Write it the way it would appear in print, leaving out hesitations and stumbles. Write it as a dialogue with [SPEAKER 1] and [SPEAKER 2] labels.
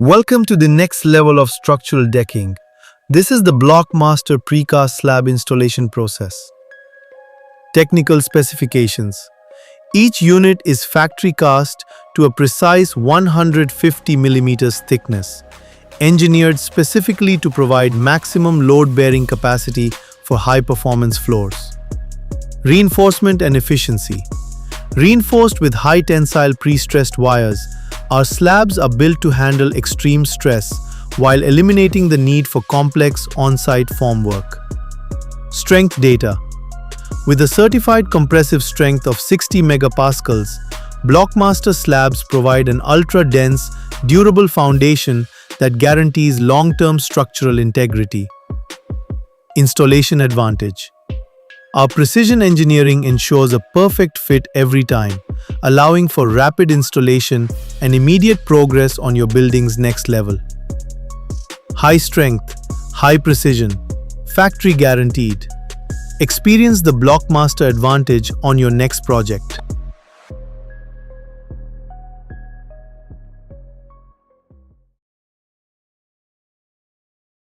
[SPEAKER 1] Welcome to the next level of structural decking. This is the Blockmaster Precast slab installation process. Technical specifications. Each unit is factory cast to a precise 150 mm thickness, engineered specifically to provide maximum load-bearing capacity for high-performance floors. Reinforcement and efficiency. Reinforced with high-tensile pre-stressed wires, our slabs are built to handle extreme stress while eliminating the need for complex on-site formwork. Strength data. With a certified compressive strength of 60 megapascals, Blockmaster slabs provide an ultra-dense, durable foundation that guarantees long-term structural integrity. Installation advantage. Our precision engineering ensures a perfect fit every time, allowing for rapid installation and immediate progress on your building's next level. High strength, high precision, factory guaranteed. Experience the Blockmaster advantage on your next project.